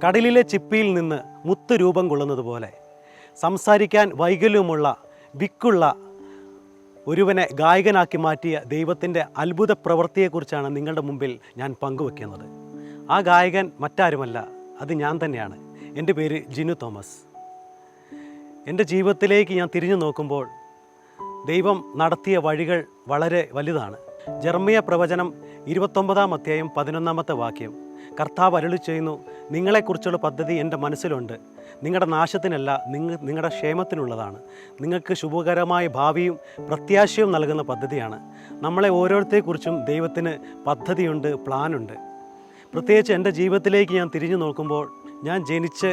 കടലിലെ ചിപ്പിയിൽ നിന്ന് മുത്ത് രൂപം കൊള്ളുന്നത് പോലെ സംസാരിക്കാൻ വൈകല്യമുള്ള വിക്കുള്ള ഒരുവനെ ഗായകനാക്കി മാറ്റിയ ദൈവത്തിൻ്റെ അത്ഭുത പ്രവൃത്തിയെക്കുറിച്ചാണ് നിങ്ങളുടെ മുമ്പിൽ ഞാൻ പങ്കുവെക്കുന്നത്. ആ ഗായകൻ മറ്റാരുമല്ല, അത് ഞാൻ തന്നെയാണ്. എൻ്റെ പേര് ജിനു തോമസ്. എൻ്റെ ജീവിതത്തിലേക്ക് ഞാൻ തിരിഞ്ഞു നോക്കുമ്പോൾ ദൈവം നടത്തിയ വഴികൾ വളരെ വലുതാണ്. ജെറമ്യ പ്രവചനം 29-ാം അധ്യായം 11-ാമത്തെ വാക്യം, കർത്താവ് അരുളി ചെയ്യുന്നു, നിങ്ങളെക്കുറിച്ചുള്ള പദ്ധതി എൻ്റെ മനസ്സിലുണ്ട്, നിങ്ങളുടെ നാശത്തിനല്ല, നിങ്ങളുടെ ക്ഷേമത്തിനുള്ളതാണ്. നിങ്ങൾക്ക് ശുഭകരമായ ഭാവിയും പ്രത്യാശയും നൽകുന്ന പദ്ധതിയാണ്. നമ്മളെ ഓരോരുത്തരെക്കുറിച്ചും ദൈവത്തിന് പദ്ധതിയുണ്ട്, പ്ലാനുണ്ട്. പ്രത്യേകിച്ച് എൻ്റെ ജീവിതത്തിലേക്ക് ഞാൻ തിരിഞ്ഞു നോക്കുമ്പോൾ, ഞാൻ ജനിച്ച്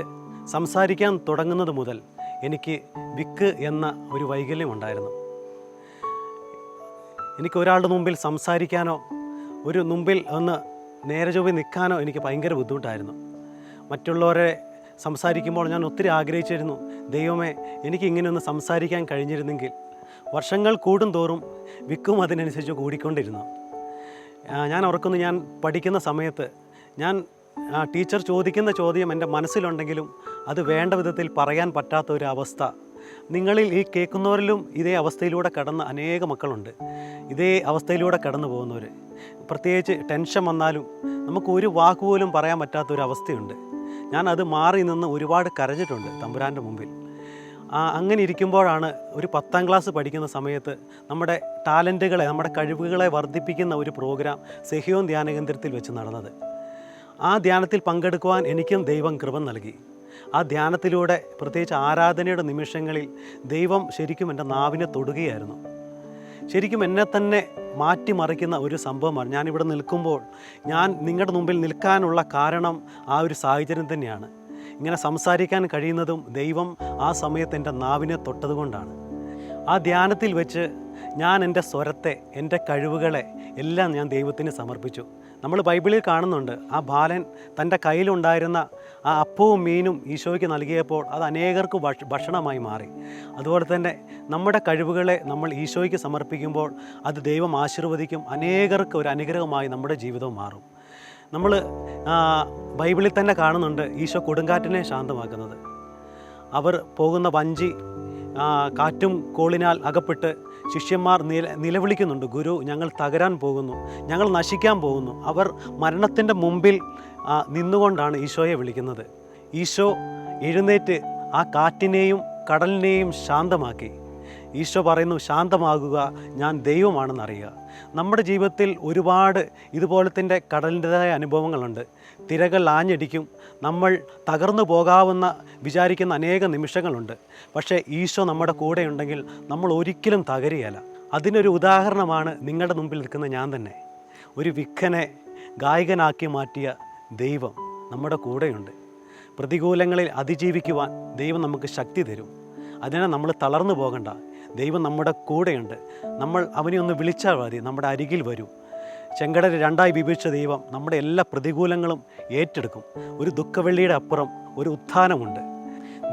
സംസാരിക്കാൻ തുടങ്ങുന്നത് മുതൽ എനിക്ക് വിക്ക് എന്ന ഒരു വൈകല്യമുണ്ടായിരുന്നു. എനിക്ക് ഒരാളുടെ മുമ്പിൽ സംസാരിക്കാനോ ഒരു മുമ്പിൽ ഒന്ന് നേരെ ചൊവ്വേ നിൽക്കാനോ എനിക്ക് ഭയങ്കര ബുദ്ധിമുട്ടായിരുന്നു. മറ്റുള്ളവരെ സംസാരിക്കുമ്പോൾ ഞാൻ ഒത്തിരി ആഗ്രഹിച്ചിരുന്നു, ദൈവമേ എനിക്ക് ഇങ്ങനെയൊന്ന് സംസാരിക്കാൻ കഴിഞ്ഞിരുന്നെങ്കിൽ. വർഷങ്ങൾ കൂടുന്തോറും വിക്കും അതിനനുസരിച്ച് കൂടിക്കൊണ്ടിരുന്നു. ഞാൻ ഓർക്കുന്നു, ഞാൻ പഠിക്കുന്ന സമയത്ത് ടീച്ചർ ചോദിക്കുന്ന ചോദ്യം എൻ്റെ മനസ്സിലുണ്ടെങ്കിലും അത് വേണ്ട വിധത്തിൽ പറയാൻ പറ്റാത്ത ഒരു അവസ്ഥ. നിങ്ങളിൽ ഈ കേൾക്കുന്നവരിലും ഇതേ അവസ്ഥയിലൂടെ കടന്ന അനേക മക്കളുണ്ട്, ഇതേ അവസ്ഥയിലൂടെ കടന്നു പോകുന്നവർ. പ്രത്യേകിച്ച് ടെൻഷൻ വന്നാലും നമുക്ക് ഒരു വാക്കുപോലും പറയാൻ പറ്റാത്തൊരവസ്ഥയുണ്ട്. ഞാൻ അത് മാറി നിന്ന് ഒരുപാട് കരഞ്ഞിട്ടുണ്ട് തമ്പുരാൻ്റെ മുമ്പിൽ. അങ്ങനെ ഇരിക്കുമ്പോഴാണ് ഒരു 10ാം ക്ലാസ് പഠിക്കുന്ന സമയത്ത് നമ്മുടെ ടാലൻറ്റുകളെ, നമ്മുടെ കഴിവുകളെ വർദ്ധിപ്പിക്കുന്ന ഒരു പ്രോഗ്രാം സെഹിയോൻ ധ്യാന കേന്ദ്രത്തിൽ വെച്ച് നടന്നത്. ആ ധ്യാനത്തിൽ പങ്കെടുക്കുവാൻ എനിക്കും ദൈവം കൃപ നൽകി. ആ ധ്യാനത്തിലൂടെ, പ്രത്യേകിച്ച് ആരാധനയുടെ നിമിഷങ്ങളിൽ, ദൈവം ശരിക്കും എൻ്റെ നാവിനെ തൊടുകയായിരുന്നു. ശരിക്കും എന്നെ തന്നെ മാറ്റിമറിക്കുന്ന ഒരു സംഭവമാണ്. ഞാനിവിടെ നിൽക്കുമ്പോൾ, ഞാൻ നിങ്ങളുടെ മുമ്പിൽ നിൽക്കാനുള്ള കാരണം ആ ഒരു സാഹചര്യം തന്നെയാണ്. ഇങ്ങനെ സംസാരിക്കാൻ കഴിയുന്നതും ദൈവം ആ സമയത്ത് എൻ്റെ നാവിനെ തൊട്ടതുകൊണ്ടാണ്. ആ ധ്യാനത്തിൽ വെച്ച് ഞാൻ എൻ്റെ സ്വരത്തെ, എൻ്റെ കഴിവുകളെ എല്ലാം ഞാൻ ദൈവത്തിന് സമർപ്പിച്ചു. നമ്മൾ ബൈബിളിൽ കാണുന്നുണ്ട്, ആ ബാലൻ തൻ്റെ കയ്യിലുണ്ടായിരുന്ന ആ അപ്പവും മീനും ഈശോയ്ക്ക് നൽകിയപ്പോൾ അത് അനേകർക്ക് ഭക്ഷണമായി മാറി. അതുപോലെ തന്നെ നമ്മുടെ കഴിവുകളെ നമ്മൾ ഈശോയ്ക്ക് സമർപ്പിക്കുമ്പോൾ അത് ദൈവം ആശീർവദിക്കും. അനേകർക്ക് ഒരു അനുഗ്രഹമായി നമ്മുടെ ജീവിതം മാറും. നമ്മൾ ബൈബിളിൽ തന്നെ കാണുന്നുണ്ട് ഈശോ കൊടുങ്കാറ്റിനെ ശാന്തമാക്കുന്നത്. അവർ പോകുന്ന വഞ്ചി കാറ്റും കോളിനാൽ അകപ്പെട്ട് ശിഷ്യന്മാർ നിലവിളിക്കുന്നുണ്ട്, ഗുരു, ഞങ്ങൾ തകരാൻ പോകുന്നു, ഞങ്ങൾ നശിക്കാൻ പോകുന്നു. അവർ മരണത്തിൻ്റെ മുമ്പിൽ നിന്നുകൊണ്ടാണ് ഈശോയെ വിളിക്കുന്നത്. ഈശോ എഴുന്നേറ്റ് ആ കാറ്റിനെയും കടലിനെയും ശാന്തമാക്കി. ഈശോ പറയുന്നു, ശാന്തമാകുക, ഞാൻ ദൈവമാണെന്നറിയുക. നമ്മുടെ ജീവിതത്തിൽ ഒരുപാട് ഇതുപോലത്തെ കടലിൻ്റെതായ അനുഭവങ്ങളുണ്ട്. തിരകൾ ആഞ്ഞടിക്കും, നമ്മൾ തകർന്നു പോകാവുന്ന വിചാരിക്കുന്ന അനേക നിമിഷങ്ങളുണ്ട്. പക്ഷേ ഈശോ നമ്മുടെ കൂടെ ഉണ്ടെങ്കിൽ നമ്മൾ ഒരിക്കലും തകരുകയില്ല. അതിനൊരു ഉദാഹരണമാണ് നിങ്ങളുടെ മുമ്പിൽ നിൽക്കുന്ന ഞാൻ തന്നെ. ഒരു വിക്കനെ ഗായകനാക്കി മാറ്റിയ ദൈവം നമ്മുടെ കൂടെയുണ്ട്. പ്രതികൂലങ്ങളിൽ അതിജീവിക്കുവാൻ ദൈവം നമുക്ക് ശക്തി തരും. അതിനാൽ നമ്മൾ തളർന്നു പോകണ്ട. ദൈവം നമ്മുടെ കൂടെയുണ്ട്. നമ്മൾ അവനെ ഒന്ന് വിളിച്ചാൽ മതി, നമ്മുടെ അരികിൽ വരും. ചെങ്കടൽ 2ആയി വിഭജിച്ച ദൈവം നമ്മുടെ എല്ലാ പ്രതികൂലങ്ങളും ഏറ്റെടുക്കും. ഒരു ദുഃഖവെള്ളിയുടെ അപ്പുറം ഒരു ഉത്ഥാനമുണ്ട്.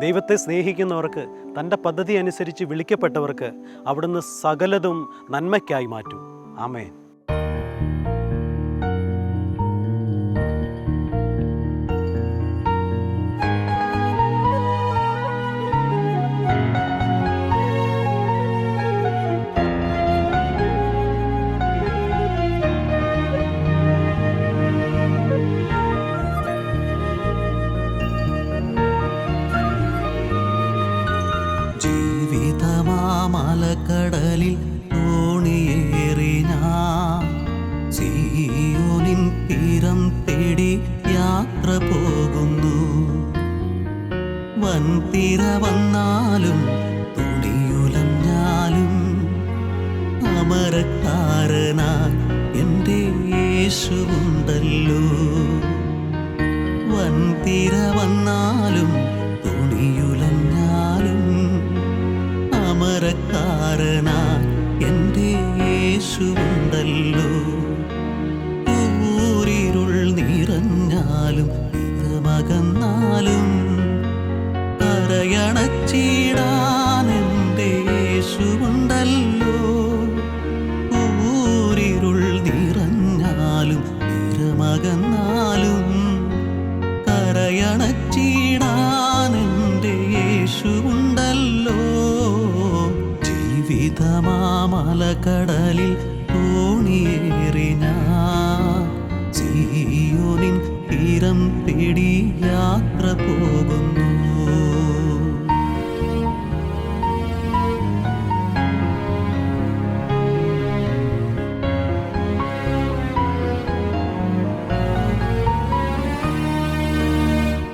ദൈവത്തെ സ്നേഹിക്കുന്നവർക്ക്, തൻ്റെ പദ്ധതി അനുസരിച്ച് വിളിക്കപ്പെട്ടവർക്ക് അവിടുന്ന് സകലതും നന്മയ്ക്കായി മാറ്റും. ആമേൻ. മലക്കടലിൽ തോണിയേറി ഞാൻ സീയോനിൻ തീരം തേടി യാത്ര പോകുന്നു. വൻതിര വന്നാലും തുണിയുലഞ്ഞാലും അമരക്കാരനായി എൻ്റെ യേശുവുണ്ടല്ലോ. വൻതിര വന്നാലും തുണിയുലഞ്ഞാലും അമരക്കാരനായി എൻ്റെ യേശുവുണ്ടല്ലോ. ഊരിരുൾ നിറഞ്ഞാലും ഇരമകന്നാലും കരയണച്ചിടാൻ എൻ്റെ യേശുവുണ്ടല്ലോ. ഊരിരുൾ നിറഞ്ഞാലും ഇരമകന്നാലും കരയണ ജീവിതമാമലകടലിൽ തോണിയേറി ഞാൻ സീയോനിൻ തീരം തേടി യാത്ര പോകുന്നു.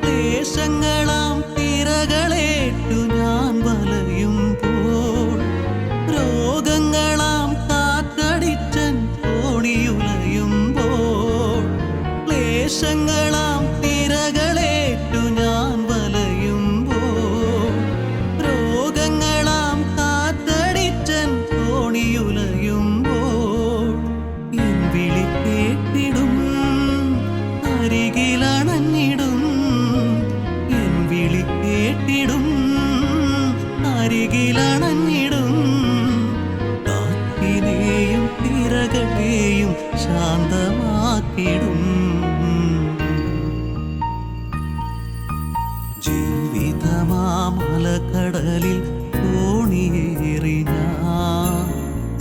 ദേശങ്ങളാം തിരകളേറ്റു ഞാൻ വലയുമ്പോൾ, രോഗങ്ങളാം കാറ്റടിച്ചൻ തോണിയുലയുമ്പോൾ, ക്ലേശങ്ങളാം തിരകളേറ്റു ഞാൻ വലയുമ്പോൾ, രോഗങ്ങളാം കാറ്റടിച്ചൻ തോണിയുലയുമ്പോൾ, എൻ വിളി കേട്ടിടും അരികിലണഞ്ഞിടും, എൻ വിളി കേട്ടിടും അരികിലണഞ്ഞിടും, കാറ്റിനെയും തിരകളെയും ശാന്തമാക്കിടും. ജീവിതമാമലകടലിൽ തോണിയേറി ഞാൻ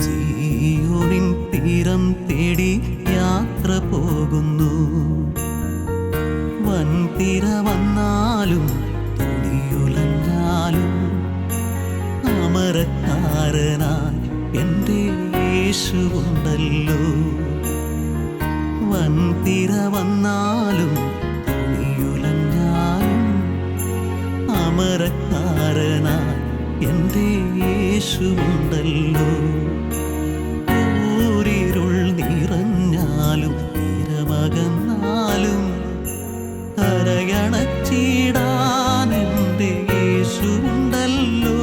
സീയോനിൻ തീരം തേടി യാത്ര പോകുന്നു. വൻതിര വന്നാലും തുണിയുലഞ്ഞാലും അമരക്കാരനായി എൻ്റെ യേശുവുണ്ടല്ലോ. വൻതിര വന്നാലും തുണിയുലഞ്ഞാലും അമരക്കാരനായി എൻ്റെ യേശുവുണ്ടല്ലോ. ഊരിരുൾ നിറഞ്ഞാലും നിരമകന്നാലും കരയണച്ചിടാൻ എൻ്റെ യേശുവുണ്ടല്ലോ.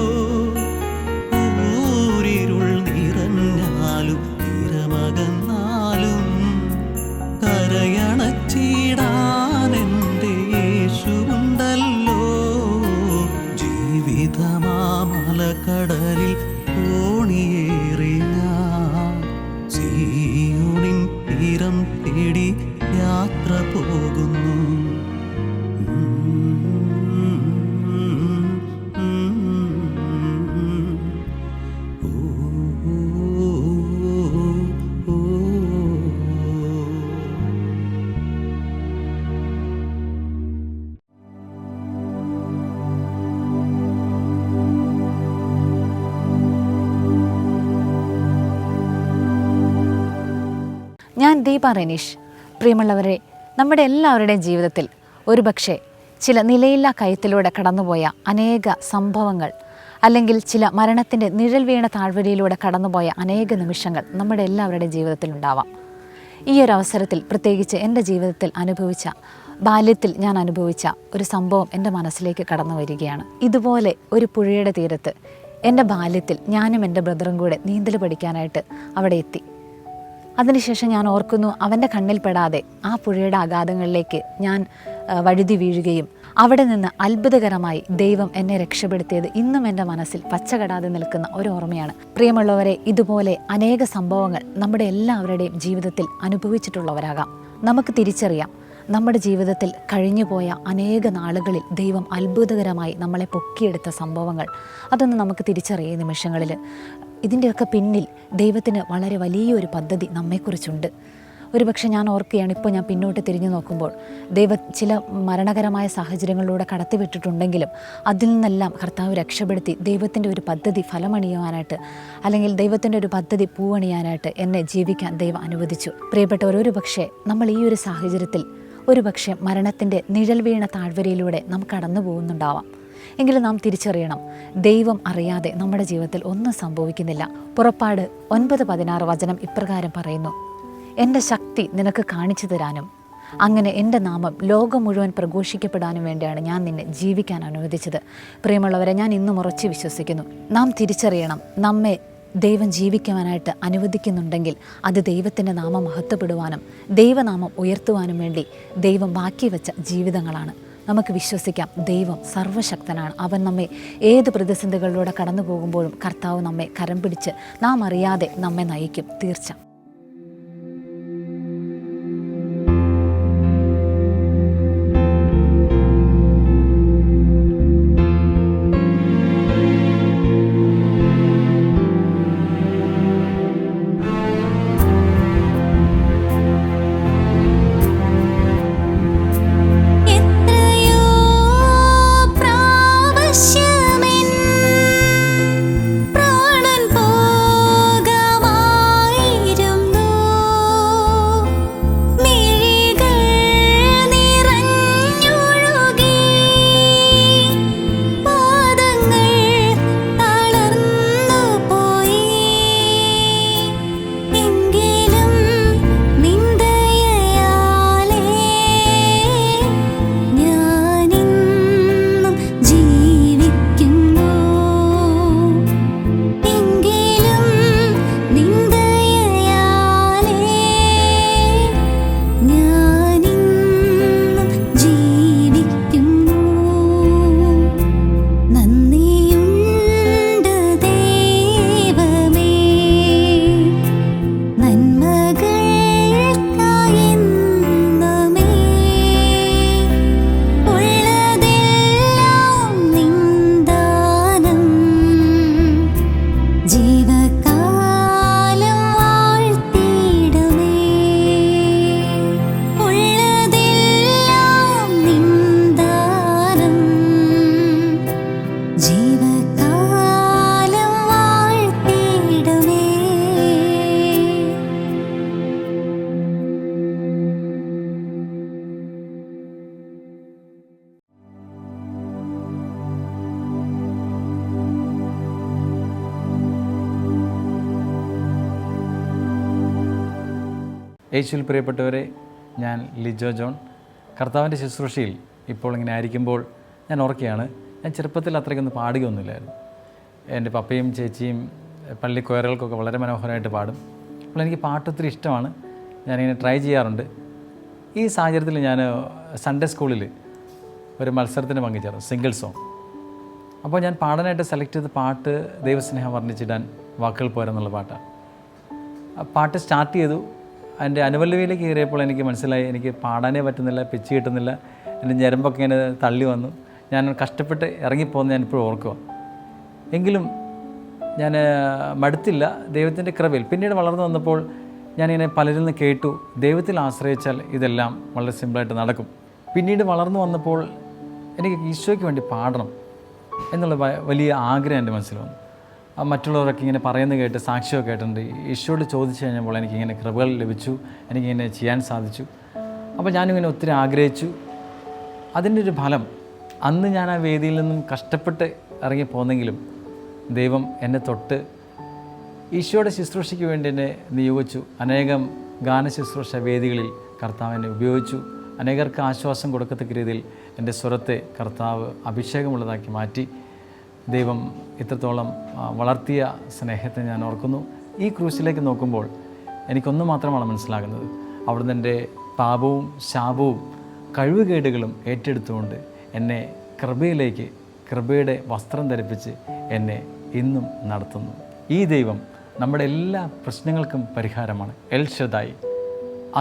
ഊരിരുൾ നിറഞ്ഞാലും നിരമകന്നാലും കരയണച്ചിടാൻ എൻ്റെ യേശുവുണ്ടല്ലോ. ജീവിതമാമലകടലിൽ തോണിയേറി ഞാൻ സീയോനിൻ തീരം തേടി യാത്ര പോകുന്നു. ഞാൻ ദീപ റെനീഷ്. പ്രിയമുള്ളവരെ, നമ്മുടെ എല്ലാവരുടെയും ജീവിതത്തിൽ ഒരുപക്ഷെ ചില നിലയില്ലാ കയത്തിലൂടെ കടന്നുപോയ അനേക സംഭവങ്ങൾ, അല്ലെങ്കിൽ ചില മരണത്തിൻ്റെ നിഴൽ വീണ താഴ്വരയിലൂടെ കടന്നുപോയ അനേക നിമിഷങ്ങൾ നമ്മുടെ എല്ലാവരുടെയും ജീവിതത്തിലുണ്ടാവാം. ഈ ഒരു അവസരത്തിൽ പ്രത്യേകിച്ച് എൻ്റെ ജീവിതത്തിൽ ബാല്യത്തിൽ ഞാൻ അനുഭവിച്ച ഒരു സംഭവം എൻ്റെ മനസ്സിലേക്ക് കടന്നു വരികയാണ്. ഇതുപോലെ ഒരു പുഴയുടെ തീരത്ത് എൻ്റെ ബാല്യത്തിൽ ഞാനും എൻ്റെ ബ്രദറും കൂടെ നീന്തൽ പഠിക്കാനായിട്ട് അവിടെ എത്തി. അതിനുശേഷം ഞാൻ ഓർക്കുന്നു, അവൻ്റെ കണ്ണിൽപ്പെടാതെ ആ പുഴയുടെ അഗാധങ്ങളിലേക്ക് ഞാൻ വഴുതി വീഴുകയും അവിടെ നിന്ന് അത്ഭുതകരമായി ദൈവം എന്നെ രക്ഷപ്പെടുത്തിയത് ഇന്നും എൻ്റെ മനസ്സിൽ പച്ചകടാതെ നിൽക്കുന്ന ഒരു ഓർമ്മയാണ്. പ്രിയമുള്ളവരെ, ഇതുപോലെ അനേക സംഭവങ്ങൾ നമ്മുടെ എല്ലാവരുടെയും ജീവിതത്തിൽ അനുഭവിച്ചിട്ടുള്ളവരാകാം. നമുക്ക് തിരിച്ചറിയാം, നമ്മുടെ ജീവിതത്തിൽ കഴിഞ്ഞുപോയ അനേക നാളുകളിൽ ദൈവം അത്ഭുതകരമായി നമ്മളെ പൊക്കിയെടുത്ത സംഭവങ്ങൾ, അതൊന്ന് നമുക്ക് തിരിച്ചറിയുന്ന നിമിഷങ്ങളിൽ ഇതിൻ്റെയൊക്കെ പിന്നിൽ ദൈവത്തിന് വളരെ വലിയൊരു പദ്ധതി നമ്മെക്കുറിച്ചുണ്ട്. ഒരുപക്ഷെ ഞാൻ ഓർക്കുകയാണ്, ഇപ്പോൾ ഞാൻ പിന്നോട്ട് തിരിഞ്ഞു നോക്കുമ്പോൾ ചില മരണകരമായ സാഹചര്യങ്ങളിലൂടെ കടത്തിവിട്ടിട്ടുണ്ടെങ്കിലും അതിൽ നിന്നെല്ലാം കർത്താവ് രക്ഷപ്പെടുത്തി ദൈവത്തിൻ്റെ ഒരു പദ്ധതി ഫലമണിയുവാനായിട്ട്, അല്ലെങ്കിൽ ദൈവത്തിൻ്റെ ഒരു പദ്ധതി പൂവണിയാനായിട്ട് എന്നെ ജീവിക്കാൻ ദൈവം അനുവദിച്ചു. പ്രിയപ്പെട്ടവർ, ഒരുപക്ഷെ നമ്മൾ ഈ ഒരു സാഹചര്യത്തിൽ ഒരുപക്ഷെ മരണത്തിൻ്റെ നിഴൽ വീണ താഴ്വരയിലൂടെ നാം കടന്നു പോകുന്നുണ്ടാവാം. എങ്കിലും നാം തിരിച്ചറിയണം, ദൈവം അറിയാതെ നമ്മുടെ ജീവിതത്തിൽ ഒന്നും സംഭവിക്കുന്നില്ല. പുറപ്പാട് 9:16 വചനം ഇപ്രകാരം പറയുന്നു: എൻ്റെ ശക്തി നിനക്ക് കാണിച്ചു തരാനും അങ്ങനെ എൻ്റെ നാമം ലോകം മുഴുവൻ പ്രഘോഷിക്കപ്പെടാനും വേണ്ടിയാണ് ഞാൻ നിന്നെ ജീവിക്കാൻ അനുവദിച്ചത്. പ്രിയമുള്ളവരെ, ഞാൻ ഇന്നും ഉറച്ചു വിശ്വസിക്കുന്നു, നാം തിരിച്ചറിയണം, നമ്മെ ദൈവം ജീവിക്കുവാനായിട്ട് അനുവദിക്കുന്നുണ്ടെങ്കിൽ അത് ദൈവത്തിൻ്റെ നാമം മഹത്വപ്പെടുവാനും ദൈവനാമം ഉയർത്തുവാനും വേണ്ടി ദൈവം ബാക്കി വെച്ച ജീവിതങ്ങളാണ്. നമുക്ക് വിശ്വസിക്കാം, ദൈവം സർവ്വശക്തനാണ്. അവൻ നമ്മെ ഏത് പ്രതിസന്ധികളിലൂടെ കടന്നു പോകുമ്പോഴും കർത്താവ് നമ്മെ കരം പിടിച്ച് നാം അറിയാതെ നമ്മെ നയിക്കും, തീർച്ച. യേശുവിൽ പ്രിയപ്പെട്ടവരെ, ഞാൻ ലിജോ ജോൺ. കർത്താവിൻ്റെ ശുശ്രൂഷയിൽ ഇപ്പോൾ ഇങ്ങനെ ആയിരിക്കുമ്പോൾ ഞാൻ ഓർക്കുകയാണ്, ഞാൻ ചെറുപ്പത്തിൽ അത്രയ്ക്കൊന്നും പാടുകയൊന്നുമില്ലായിരുന്നു. എൻ്റെ പപ്പയും ചേച്ചിയും പള്ളി കൊയറുകൾക്കൊക്കെ വളരെ മനോഹരമായിട്ട് പാടും. അപ്പോൾ എനിക്ക് പാട്ട് ഒത്തിരി ഇഷ്ടമാണ്, ഞാനിങ്ങനെ ട്രൈ ചെയ്യാറുണ്ട്. ഈ സാഹചര്യത്തിൽ ഞാൻ സൺഡേ സ്കൂളിൽ ഒരു മത്സരത്തിന് പങ്കുചേർന്നു, സിംഗിൾ സോങ്. അപ്പോൾ ഞാൻ പാടാനായിട്ട് സെലക്ട് ചെയ്ത പാട്ട് ദൈവസ്നേഹം വർണ്ണിച്ചിടാൻ വാക്കുകൾ പോരെന്നുള്ള പാട്ടാണ്. ആ പാട്ട് സ്റ്റാർട്ട് ചെയ്തു. അതിൻ്റെ അനുപല്ലവിയിലേക്ക് കയറിയപ്പോൾ എനിക്ക് മനസ്സിലായി എനിക്ക് പാടാനേ പറ്റുന്നില്ല, പിച്ച് കിട്ടുന്നില്ല, എൻ്റെ ഞരമ്പൊക്കെ ഇങ്ങനെ തള്ളി വന്നു. ഞാൻ കഷ്ടപ്പെട്ട് ഇറങ്ങിപ്പോകുന്ന ഞാൻ ഇപ്പോഴും ഓർക്കുക. എങ്കിലും ഞാൻ മടുത്തില്ല, ദൈവത്തിൻ്റെ കൃപയിൽ. പിന്നീട് വളർന്നു വന്നപ്പോൾ ഞാനിങ്ങനെ പലരിൽ നിന്ന് കേട്ടു, ദൈവത്തിൽ ആശ്രയിച്ചാൽ ഇതെല്ലാം വളരെ സിമ്പിളായിട്ട് നടക്കും. പിന്നീട് വളർന്നു വന്നപ്പോൾ എനിക്ക് ഈശോയ്ക്ക് വേണ്ടി പാടണം എന്നുള്ള വലിയ ആഗ്രഹം എൻ്റെ മനസ്സിൽ വന്നു. മറ്റുള്ളവരൊക്കെ ഇങ്ങനെ പറയുന്നത് കേട്ട് സാക്ഷ്യമൊക്കെ കേട്ടിട്ടുണ്ട്. ഈശോയോട് ചോദിച്ചു കഴിഞ്ഞപ്പോൾ എനിക്കിങ്ങനെ കൃപകൾ ലഭിച്ചു, എനിക്കിങ്ങനെ ചെയ്യാൻ സാധിച്ചു. അപ്പോൾ ഞാനിങ്ങനെ ഒത്തിരി ആഗ്രഹിച്ചു. അതിൻ്റെ ഒരു ഫലം, അന്ന് ഞാൻ ആ വേദിയിൽ നിന്നും കഷ്ടപ്പെട്ട് ഇറങ്ങിപ്പോന്നെങ്കിലും ദൈവം എന്നെ തൊട്ട് ഈശോയുടെ ശുശ്രൂഷയ്ക്ക് വേണ്ടി എന്നെ നിയോഗിച്ചു. അനേകം ഗാനശുശ്രൂഷ വേദികളിൽ കർത്താവ് എന്നെ ഉപയോഗിച്ചു. അനേകർക്ക് ആശ്വാസം കൊടുക്കത്തക്ക രീതിയിൽ എൻ്റെ സ്വരത്തെ കർത്താവ് അഭിഷേകമുള്ളതാക്കി മാറ്റി. ദൈവം ഇത്രത്തോളം വളർത്തിയ സ്നേഹത്തെ ഞാൻ ഓർക്കുന്നു. ഈ ക്രൂശിലേക്ക് നോക്കുമ്പോൾ എനിക്കൊന്നു മാത്രമാണ് മനസ്സിലാകുന്നത്, അവിടുന്ന് എൻ്റെ പാപവും ശാപവും കഴിവുകേടുകളും ഏറ്റെടുത്തുകൊണ്ട് എന്നെ കൃപയിലേക്ക്, കൃപയുടെ വസ്ത്രം ധരിപ്പിച്ച് എന്നെ ഇന്നും നടത്തുന്നു. ഈ ദൈവം നമ്മുടെ എല്ലാ പ്രശ്നങ്ങൾക്കും പരിഹാരമാണ്. എൽ ഷദായി,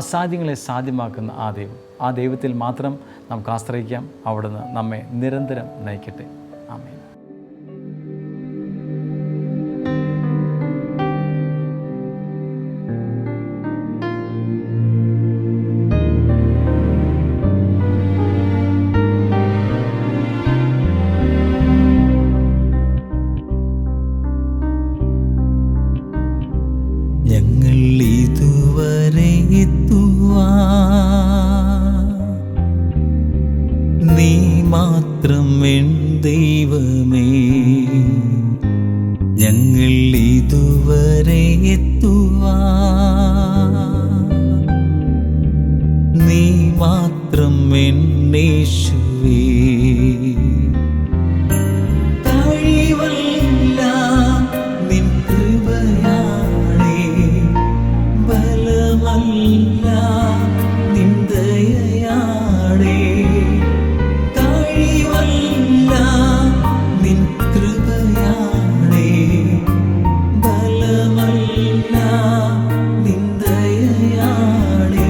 അസാധ്യങ്ങളെ സാധ്യമാക്കുന്ന ആ ദൈവം. ആ ദൈവത്തിൽ മാത്രം നമുക്ക് ആശ്രയിക്കാം. അവിടുന്ന് നമ്മെ നിരന്തരം നയിക്കട്ടെ. ആമേൻ. ഞങ്ങൾ ഇതുവരെ നീ മാത്രം എൻ ദൈവമേ, ഞങ്ങൾ ഇതുവരെ നീ മാത്രം എൻ യേശുവേ. കഴിവല്ല നിൻ കൃപയാണേ, ബലമല്ല നിൻ ദയയാണേ. കഴിവല്ല നിൻ കൃപയാണേ, ബലമല്ല നിൻ ദയയാണേ.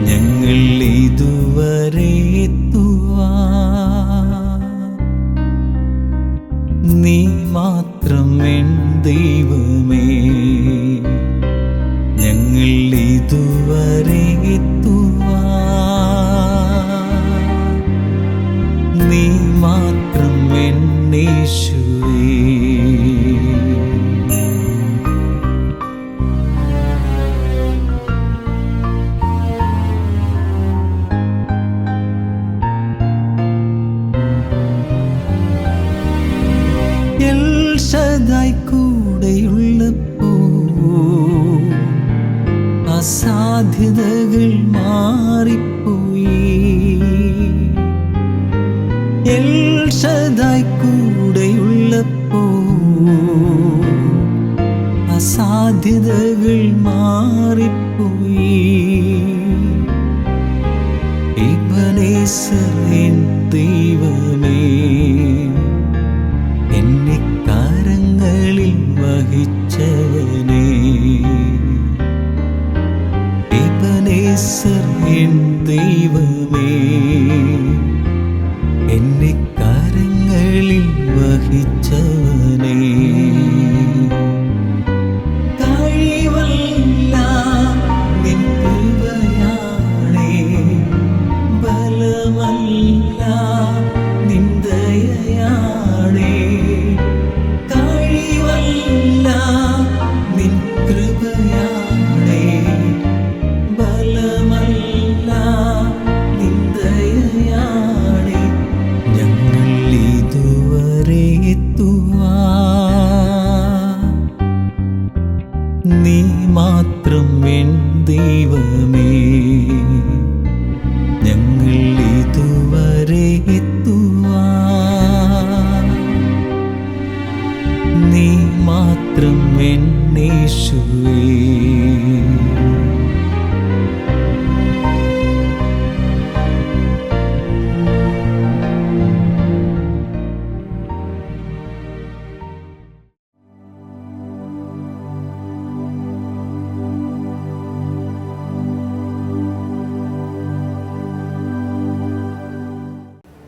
ഞങ്ങൾ ഇതുവരെ നീ മാത്രം എൻ ദൈവമേ, ഞങ്ങൾ ഇതുവരെ നീ മാത്രം എൻ യേശുവേ. എൽ ഷദായി കൂടെയുള്ളപ്പോ അസാധ്യതകൾ മാറിപ്പോയി. എൽ ഷദായി കൂടെയുള്ളപ്പോ അസാധ്യതകൾ മാറിപ്പോയി. എബനേസർ എൻ ദൈവമേ, എന്നെ കരങ്ങളിൽ വഹിച്ചവനേ. എബനേസർ എൻ ദൈവമേ, എന്നെ കരങ്ങളിൽ വഹിച്ചവനേ. കഴിവല്ല നിൻ കൃപയാണേ, ബലമല്ല നിൻ ദയയാണേ. കഴിവല്ല നിൻ കൃപയാണേ, ബലമല്ല നിൻ ദയയാണേ. ഞങ്ങൾ ഇതുവരെ നീ മാത്രം എൻ ദൈവമേ, ഞങ്ങൾ ഇതുവരെ എത്തുവാൻ നീ മാത്രം എന്നേശുവേ.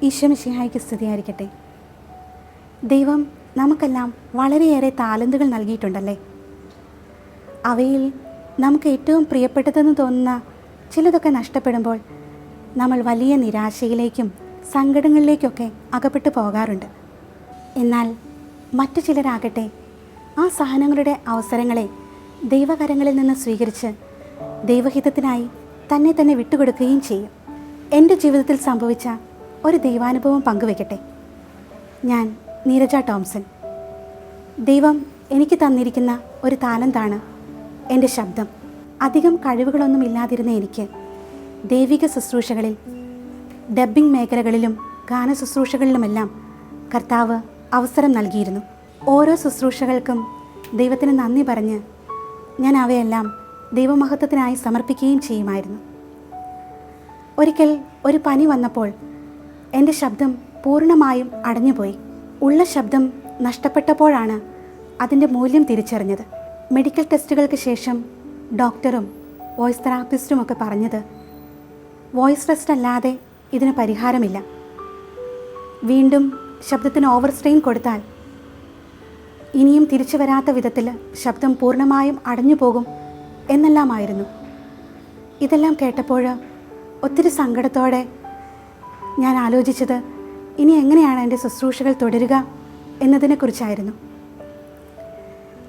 ഈശോ മിശിഹായ്ക്ക് സ്തുതിയായിരിക്കട്ടെ. ദൈവം നമുക്കെല്ലാം വളരെയേറെ താലന്തുകൾ നൽകിയിട്ടുണ്ടല്ലേ. അവയിൽ നമുക്ക് ഏറ്റവും പ്രിയപ്പെട്ടതെന്ന് തോന്നുന്ന ചിലതൊക്കെ നഷ്ടപ്പെടുമ്പോൾ നമ്മൾ വലിയ നിരാശയിലേക്കും സങ്കടങ്ങളിലേക്കൊക്കെ അകപ്പെട്ടു പോകാറുണ്ട്. എന്നാൽ മറ്റു ചിലരാകട്ടെ ആ സഹനങ്ങളുടെ അവസരങ്ങളെ ദൈവകരങ്ങളിൽ നിന്ന് സ്വീകരിച്ച് ദൈവഹിതത്തിനായി തന്നെ തന്നെ വിട്ടുകൊടുക്കുകയും ചെയ്യും. എൻ്റെ ജീവിതത്തിൽ സംഭവിച്ച ഒരു ദൈവാനുഭവം പങ്കുവയ്ക്കട്ടെ. ഞാൻ നീരജ ടോംസൺ. ദൈവം എനിക്ക് തന്നിരിക്കുന്ന ഒരു താലന്താണ് എൻ്റെ ശബ്ദം. അധികം കഴിവുകളൊന്നും ഇല്ലാതിരുന്ന എനിക്ക് ദൈവിക ശുശ്രൂഷകളിൽ, ഡബ്ബിംഗ് മേഖലകളിലും ഗാന ശുശ്രൂഷകളിലുമെല്ലാം കർത്താവ് അവസരം നൽകിയിരുന്നു. ഓരോ ശുശ്രൂഷകൾക്കും ദൈവത്തിന് നന്ദി പറഞ്ഞ് ഞാൻ അവയെല്ലാം ദൈവമഹത്വത്തിനായി സമർപ്പിക്കുകയും ചെയ്യുമായിരുന്നു. ഒരിക്കൽ ഒരു പനി വന്നപ്പോൾ എൻ്റെ ശബ്ദം പൂർണ്ണമായും അടഞ്ഞുപോയി. ഉള്ള ശബ്ദം നഷ്ടപ്പെട്ടപ്പോഴാണ് അതിൻ്റെ മൂല്യം തിരിച്ചറിഞ്ഞത്. മെഡിക്കൽ ടെസ്റ്റുകൾക്ക് ശേഷം ഡോക്ടറും വോയിസ് തെറാപ്പിസ്റ്റുമൊക്കെ പറഞ്ഞത് വോയിസ് ടെസ്റ്റ് അല്ലാതെ ഇതിന് പരിഹാരമില്ല, വീണ്ടും ശബ്ദത്തിന് ഓവർ സ്ട്രെയിൻ കൊടുത്താൽ ഇനിയും തിരിച്ചു വരാത്ത വിധത്തിൽ ശബ്ദം പൂർണ്ണമായും അടഞ്ഞു പോകും എന്നെല്ലാമായിരുന്നു. ഇതെല്ലാം കേട്ടപ്പോൾ ഒത്തിരി സങ്കടത്തോടെ ഞാൻ ആലോചിച്ചത് ഇനി എങ്ങനെയാണ് എൻ്റെ ശുശ്രൂഷകൾ തുടരുക എന്നതിനെക്കുറിച്ചായിരുന്നു.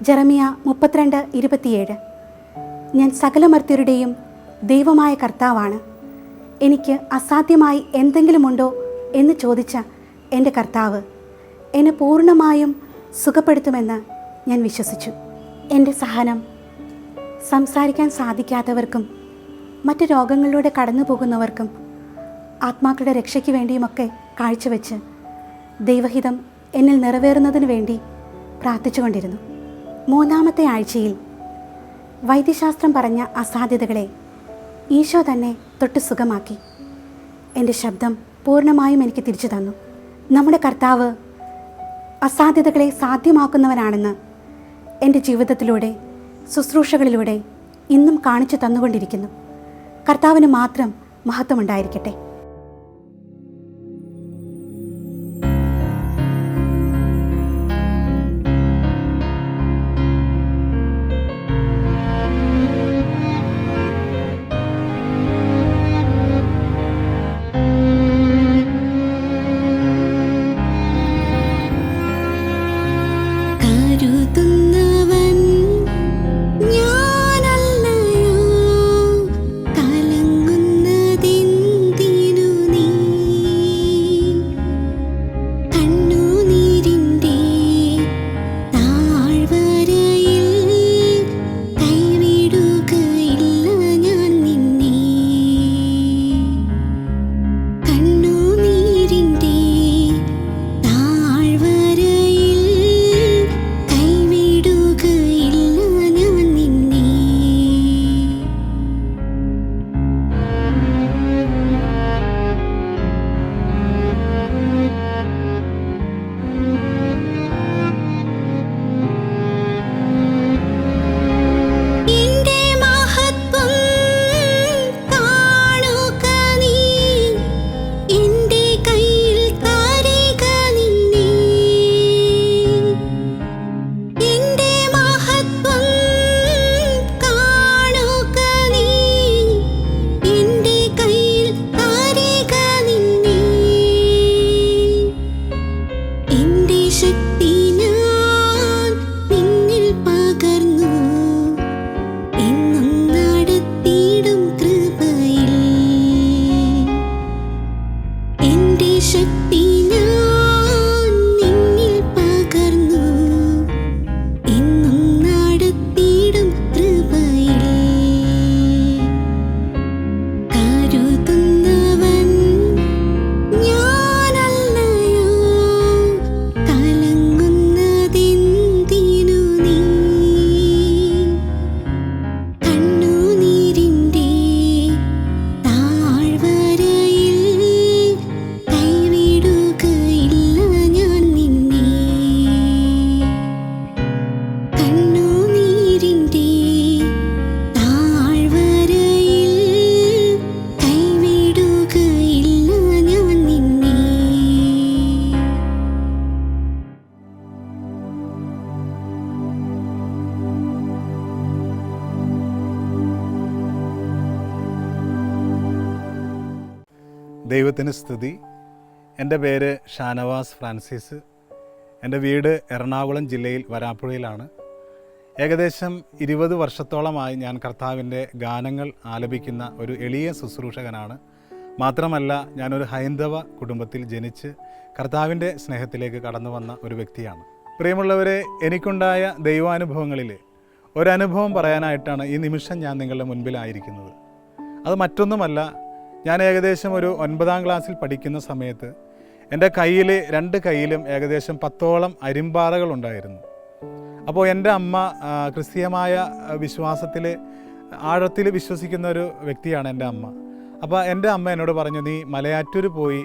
ജെറമിയ 32:27 ഞാൻ സകലമർത്യരുടെയും ദൈവമായ കർത്താവാണ്, എനിക്ക് അസാധ്യമായി എന്തെങ്കിലുമുണ്ടോ എന്ന് ചോദിച്ച എൻ്റെ കർത്താവ് എന്നെ പൂർണ്ണമായും സുഖപ്പെടുത്തുമെന്ന് ഞാൻ വിശ്വസിച്ചു. എൻ്റെ സഹനം സംസാരിക്കാൻ സാധിക്കാത്തവർക്കും മറ്റ് രോഗങ്ങളിലൂടെ കടന്നു പോകുന്നവർക്കും ആത്മാക്കളുടെ രക്ഷയ്ക്ക് വേണ്ടിയുമൊക്കെ കാഴ്ചവെച്ച് ദൈവഹിതം എന്നിൽ നിറവേറുന്നതിന് വേണ്ടി പ്രാർത്ഥിച്ചുകൊണ്ടിരുന്നു. 3-ാമത്തെ ആഴ്ചയിൽ വൈദ്യശാസ്ത്രം പറഞ്ഞ അസാധ്യതകളെ ഈശോ തന്നെ തൊട്ട് സുഖമാക്കി. എൻ്റെ ശബ്ദം പൂർണ്ണമായും എനിക്ക് തിരിച്ചു തന്നു. നമ്മുടെ കർത്താവ് അസാധ്യതകളെ സാധ്യമാക്കുന്നവനാണെന്ന് എൻ്റെ ജീവിതത്തിലൂടെ, ശുശ്രൂഷകളിലൂടെ ഇന്നും കാണിച്ചു തന്നുകൊണ്ടിരിക്കുന്നു. കർത്താവിന് മാത്രം മഹത്വമുണ്ടായിരിക്കട്ടെ. കരുതുന്നവൻ ഞാനല്ലയോ, കലങ്ങുന്നതെന്തിനു ദൈവത്തിന് സ്തുതി. എൻ്റെ പേര് ഷാനവാസ് ഫ്രാൻസിസ്. എൻ്റെ വീട് എറണാകുളം ജില്ലയിൽ വരാപ്പുഴയിലാണ്. ഏകദേശം 20 വർഷത്തോളമായി ഞാൻ കർത്താവിൻ്റെ ഗാനങ്ങൾ ആലപിക്കുന്ന ഒരു എളിയ ശുശ്രൂഷകനാണ്. മാത്രമല്ല, ഞാനൊരു ഹൈന്ദവ കുടുംബത്തിൽ ജനിച്ച് കർത്താവിൻ്റെ സ്നേഹത്തിലേക്ക് കടന്നു വന്ന ഒരു വ്യക്തിയാണ്. പ്രിയമുള്ളവരെ, എനിക്കുണ്ടായ ദൈവാനുഭവങ്ങളിൽ ഒരനുഭവം പറയാനായിട്ടാണ് ഈ നിമിഷം ഞാൻ നിങ്ങളുടെ മുൻപിലായിരിക്കുന്നത്. അത് മറ്റൊന്നുമല്ല, ഞാൻ ഏകദേശം ഒരു 9ാം ക്ലാസ്സിൽ പഠിക്കുന്ന സമയത്ത് എൻ്റെ കയ്യിൽ 2 കൈയിലും ഏകദേശം 10ഓളം അരിമ്പാറകൾ ഉണ്ടായിരുന്നു. അപ്പോൾ എൻ്റെ അമ്മ ക്രിസ്തീയമായ വിശ്വാസത്തിൽ ആഴത്തിൽ വിശ്വസിക്കുന്ന ഒരു വ്യക്തിയാണ് എൻ്റെ അമ്മ. അപ്പോൾ എൻ്റെ അമ്മ എന്നോട് പറഞ്ഞു, നീ മലയാറ്റൂർ പോയി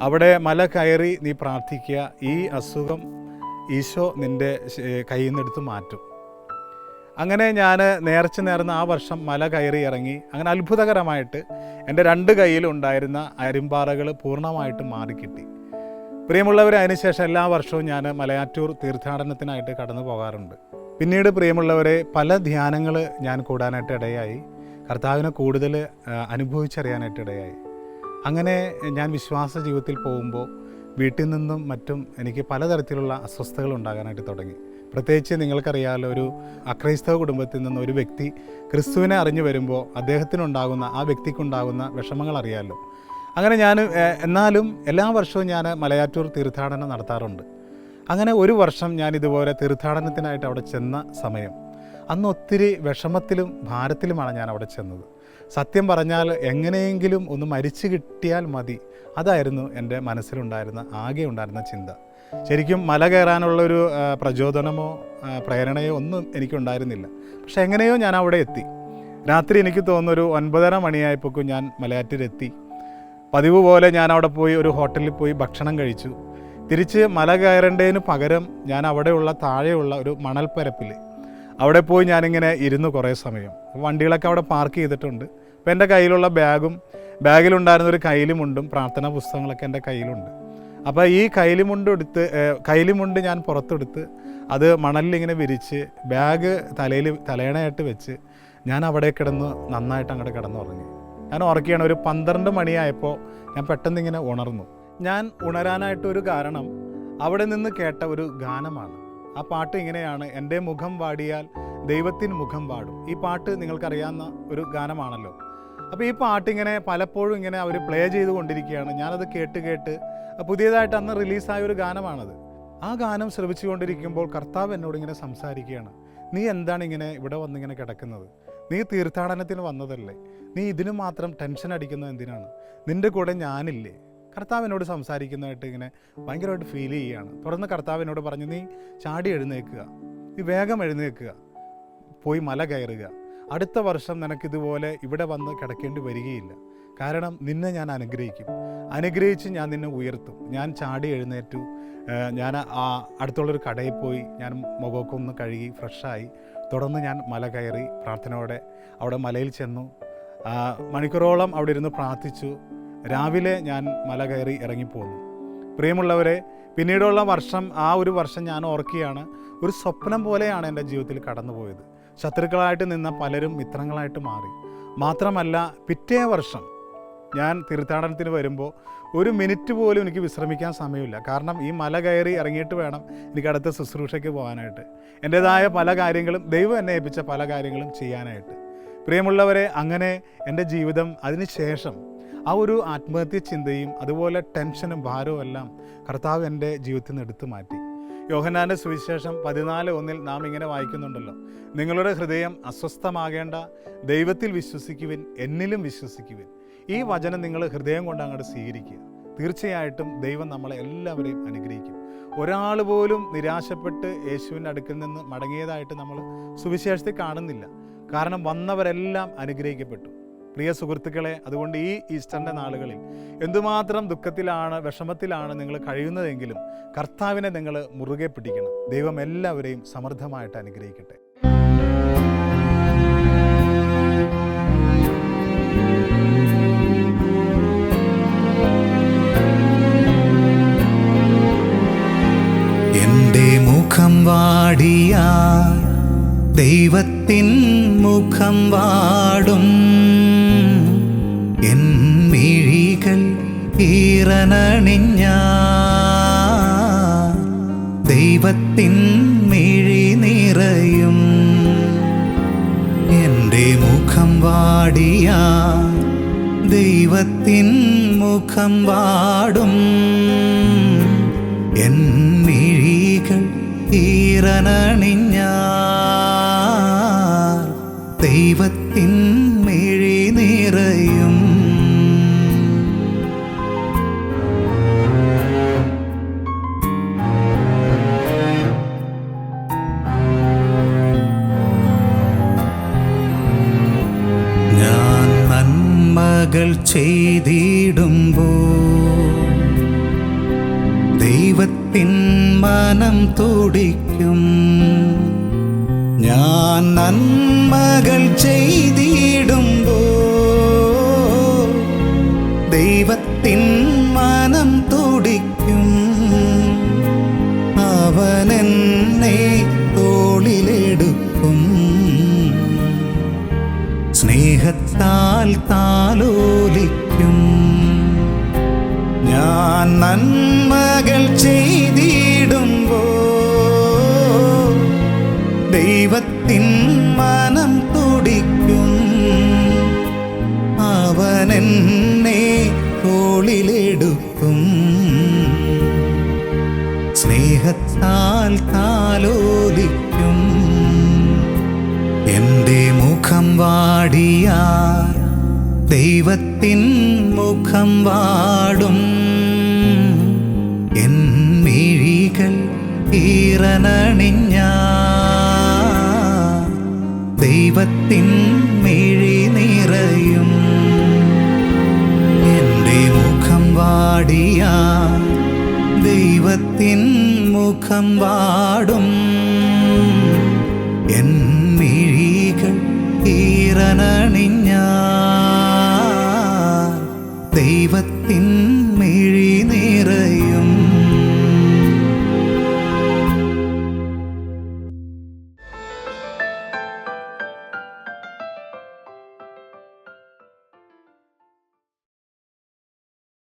അവിടെ മല കയറി നീ പ്രാർത്ഥിക്കുക, ഈ അസുഖം ഈശോ നിൻ്റെ കയ്യിൽ നിന്ന് എടുത്ത് മാറ്റും. അങ്ങനെ ഞാൻ നേർച്ച നേർന്ന ആ വർഷം മല കയറി ഇറങ്ങി. അങ്ങനെ അത്ഭുതകരമായിട്ട് എൻ്റെ 2 കൈയിലുണ്ടായിരുന്ന അരിമ്പാറകൾ പൂർണ്ണമായിട്ടും മാറിക്കിട്ടി. പ്രിയമുള്ളവരെ, അതിനുശേഷം എല്ലാ വർഷവും ഞാൻ മലയാറ്റൂർ തീർത്ഥാടനത്തിനായിട്ട് കടന്നു പോകാറുണ്ട്. പിന്നീട് പ്രിയമുള്ളവരെ, പല ധ്യാനങ്ങൾ ഞാൻ കൂടാനായിട്ട് ഇടയായി. കർത്താവിനെ കൂടുതൽ അനുഭവിച്ചറിയാനായിട്ട് ഇടയായി. അങ്ങനെ ഞാൻ വിശ്വാസ ജീവിതത്തിൽ പോകുമ്പോൾ വീട്ടിൽ നിന്നും മറ്റും എനിക്ക് പലതരത്തിലുള്ള അസ്വസ്ഥതകൾ ഉണ്ടാകാനായിട്ട് തുടങ്ങി. പ്രത്യേകിച്ച് നിങ്ങൾക്കറിയാമല്ലോ, ഒരു അക്രൈസ്തവ കുടുംബത്തിൽ നിന്ന് ഒരു വ്യക്തി ക്രിസ്തുവിനെ അറിഞ്ഞു വരുമ്പോൾ ആ വ്യക്തിക്കുണ്ടാകുന്ന വിഷമങ്ങൾ അറിയാമല്ലോ. അങ്ങനെ ഞാൻ എന്നാലും എല്ലാ വർഷവും ഞാൻ മലയാറ്റൂർ തീർത്ഥാടനം നടത്താറുണ്ട്. അങ്ങനെ ഒരു വർഷം ഞാൻ ഇതുപോലെ തീർത്ഥാടനത്തിനായിട്ട് അവിടെ ചെന്ന സമയം, അന്ന് ഒത്തിരി വിഷമത്തിലും ഭാരത്തിലുമാണ് ഞാൻ അവിടെ ചെന്നത്. സത്യം പറഞ്ഞാൽ എങ്ങനെയെങ്കിലും ഒന്ന് മരിച്ചു കിട്ടിയാൽ മതി, അതായിരുന്നു എൻ്റെ മനസ്സിലുണ്ടായിരുന്ന ആകെ ഉണ്ടായിരുന്ന ചിന്ത. ശരിക്കും മല കയറാനുള്ളൊരു പ്രചോദനമോ പ്രേരണയോ ഒന്നും എനിക്കുണ്ടായിരുന്നില്ല. പക്ഷെ എങ്ങനെയോ ഞാൻ അവിടെ എത്തി. രാത്രി എനിക്ക് തോന്നുന്നൊരു 9:30 മണിയായപ്പോഴേക്കും ഞാൻ മലയാറ്റൂരെത്തി. പതിവ് പോലെ ഞാൻ അവിടെ പോയി ഒരു ഹോട്ടലിൽ പോയി ഭക്ഷണം കഴിച്ചു. തിരിച്ച് മല കയറേണ്ടതിന് പകരം ഞാൻ അവിടെയുള്ള താഴെയുള്ള ഒരു മണൽപ്പരപ്പിൽ അവിടെ പോയി ഞാനിങ്ങനെ ഇരുന്നു കുറേ സമയം. വണ്ടികളൊക്കെ അവിടെ പാർക്ക് ചെയ്തിട്ടുണ്ട്. അപ്പോൾ എൻ്റെ കയ്യിലുള്ള ബാഗിലുണ്ടായിരുന്നൊരു കൈലിമുണ്ടും പ്രാർത്ഥനാ പുസ്തകങ്ങളൊക്കെ എൻ്റെ കയ്യിലുണ്ട്. അപ്പോൾ ഈ കൈലിമുണ്ട് ഞാൻ പുറത്തെടുത്ത് അത് മണലിലിങ്ങനെ വിരിച്ച് ബാഗ് തലയണയായിട്ട് വെച്ച് ഞാൻ അവിടെ കിടന്ന് നന്നായിട്ട് അങ്ങോട്ട് കിടന്നുറങ്ങി. ഞാൻ ഉറക്കിയാണ്. ഒരു 12 മണിയായപ്പോൾ ഞാൻ പെട്ടെന്ന് ഇങ്ങനെ ഉണർന്നു. ഞാൻ ഉണരാനായിട്ടൊരു കാരണം അവിടെ നിന്ന് കേട്ട ഒരു ഗാനമാണ്. ആ പാട്ട് ഇങ്ങനെയാണ്: എൻ്റെ മുഖം വാടിയാൽ ദൈവത്തിന് മുഖം വാടും. ഈ പാട്ട് നിങ്ങൾക്കറിയാവുന്ന ഒരു ഗാനമാണല്ലോ. അപ്പോൾ ഈ പാട്ടിങ്ങനെ പലപ്പോഴും ഇങ്ങനെ അവർ പ്ലേ ചെയ്തുകൊണ്ടിരിക്കുകയാണ്. ഞാനത് കേട്ട് പുതിയതായിട്ട് അന്ന് റിലീസായ ഒരു ഗാനമാണത്. ആ ഗാനം ശ്രവിച്ചുകൊണ്ടിരിക്കുമ്പോൾ കർത്താവ് എന്നോട് ഇങ്ങനെ സംസാരിക്കുകയാണ്. നീ എന്താണ് ഇങ്ങനെ ഇവിടെ വന്നിങ്ങനെ കിടക്കുന്നത്? നീ തീർത്ഥാടനത്തിന് വന്നതല്ലേ? നീ ഇതിന് മാത്രം ടെൻഷൻ അടിക്കുന്നത് എന്തിനാണ്? നിൻ്റെ കൂടെ ഞാനില്ലേ? കർത്താവിനോട് സംസാരിക്കുന്നതായിട്ട് ഇങ്ങനെ ഭയങ്കരമായിട്ട് ഫീൽ ചെയ്യുകയാണ്. തുടർന്ന് കർത്താവിനോട് പറഞ്ഞു, നീ ചാടി എഴുന്നേൽക്കുക, നീ വേഗം എഴുന്നേൽക്കുക, പോയി മല കയറുക. അടുത്ത വർഷം നിനക്കിതുപോലെ ഇവിടെ വന്ന് കിടക്കേണ്ടി വരികയില്ല. കാരണം നിന്നെ ഞാൻ അനുഗ്രഹിച്ച് ഞാൻ നിന്നെ ഉയർത്തും. ഞാൻ ചാടി എഴുന്നേറ്റു. ഞാൻ അടുത്തുള്ളൊരു കടയിൽ പോയി ഞാൻ മുഖമൊക്കെ ഒന്ന് കഴുകി ഫ്രഷായി. തുടർന്ന് ഞാൻ മല കയറി പ്രാർത്ഥനയോടെ അവിടെ മലയിൽ ചെന്നു. മണിക്കൂറോളം അവിടെ ഇരുന്ന് പ്രാർത്ഥിച്ചു. രാവിലെ ഞാൻ മല കയറി ഇറങ്ങിപ്പോന്നു. പ്രിയമുള്ളവരെ, പിന്നീടുള്ള വർഷം, ആ ഒരു വർഷം ഞാൻ ഓർക്കുകയാണ്, ഒരു സ്വപ്നം പോലെയാണ് എൻ്റെ ജീവിതത്തിൽ കടന്നുപോയത്. ശത്രുക്കളായിട്ട് നിന്ന പലരും മിത്രങ്ങളായിട്ട് മാറി. മാത്രമല്ല, പിറ്റേ വർഷം ഞാൻ തീർത്ഥാടനത്തിന് വരുമ്പോൾ ഒരു മിനിറ്റ് പോലും എനിക്ക് വിശ്രമിക്കാൻ സമയമില്ല. കാരണം ഈ മല കയറി ഇറങ്ങിയിട്ട് വേണം എനിക്ക് അടുത്ത ശുശ്രൂഷയ്ക്ക് പോകാനായിട്ട്. എൻ്റേതായ പല കാര്യങ്ങളും, ദൈവം എന്നെ ഏൽപ്പിച്ച പല കാര്യങ്ങളും ചെയ്യാനായിട്ട്. പ്രിയമുള്ളവരെ, അങ്ങനെ എൻ്റെ ജീവിതം അതിനുശേഷം ആ ഒരു ആത്മഹത്യ ചിന്തയും അതുപോലെ ടെൻഷനും ഭാരവും എല്ലാം കർത്താവ് എൻ്റെ ജീവിതത്തിൽ നിന്ന് എടുത്തു മാറ്റി. യോഹന്നാൻ്റെ സുവിശേഷം 14:1 നാം ഇങ്ങനെ വായിക്കുന്നുണ്ടല്ലോ: നിങ്ങളുടെ ഹൃദയം അസ്വസ്ഥമാകേണ്ട, ദൈവത്തിൽ വിശ്വസിക്കുവിൻ, എന്നിലും വിശ്വസിക്കുവിൻ. ഈ വചനം നിങ്ങൾ ഹൃദയം കൊണ്ട് അങ്ങോട്ട് സ്വീകരിക്കുക. തീർച്ചയായിട്ടും ദൈവം നമ്മളെ എല്ലാവരെയും അനുഗ്രഹിക്കും. ഒരാൾ പോലും നിരാശപ്പെട്ട് യേശുവിൻ്റെ അടുക്കൽ നിന്ന് മടങ്ങിയതായിട്ട് നമ്മൾ സുവിശേഷത്തിൽ കാണുന്നില്ല. കാരണം വന്നവരെല്ലാം അനുഗ്രഹിക്കപ്പെട്ടു. പ്രിയ സുഹൃത്തുക്കളെ, അതുകൊണ്ട് ഈ ഈസ്റ്ററിൻ്റെ നാളുകളിൽ എന്തുമാത്രം ദുഃഖത്തിലാണ്, വിഷമത്തിലാണ് നിങ്ങൾ കഴിയുന്നതെങ്കിലും കർത്താവിനെ നിങ്ങൾ മുറുകെ പിടിക്കണം. ദൈവം എല്ലാവരെയും സമൃദ്ധമായിട്ട് അനുഗ്രഹിക്കട്ടെ. എൻ്റെ മുഖം വാടിയാൽ ദൈവത്തിൻ മുഖം വാടും. എൻ മിഴികൾ ഈറനണിഞ്ഞ ദൈവത്തിൻ മിഴി നിറയും. എൻ്റെ മുഖം വാടിയ ദൈവത്തിൻ മുഖം വാടും. എൻ മിഴികൾ ഈറനണിഞ്ഞ ദൈവത്തിൻ മിഴി നിറയും. ഞാൻ നന്മകൾ ചെയ്തിടുമ്പോൾ ദൈവത്തിൻ മനം തുടിക്കും. ഞാൻ നന്മകൾ ചെയ്തിടുമ്പോൾ ദൈവത്തിൻ മനം തുടിക്കും. അവനെന്നെ തോളിലെടുക്കും. സ്നേഹത്താൽ താലോലിക്കും. ഞാൻ നന്മകൾ ചെയ്തിടുമ്പോൾ ദൈവത്തിൻ മനം തുടിക്കും. അവനെന്നെ തോളിലെടുക്കും. സ്നേഹത്താൽ താലോലിക്കും. എൻ്റെ മുഖം വാടിയ ദൈവത്തിൻ മുഖം വാടും. എൻ മിഴികൾ ഈറനണിഞ്ഞ ദൈവത്തിൻ മിഴി നിറയും. എൻ്റെ മുഖം വാടിയ ദൈവത്തിൻ മുഖം വാടും. എൻ മിഴികൾ ഈറനണിഞ്ഞ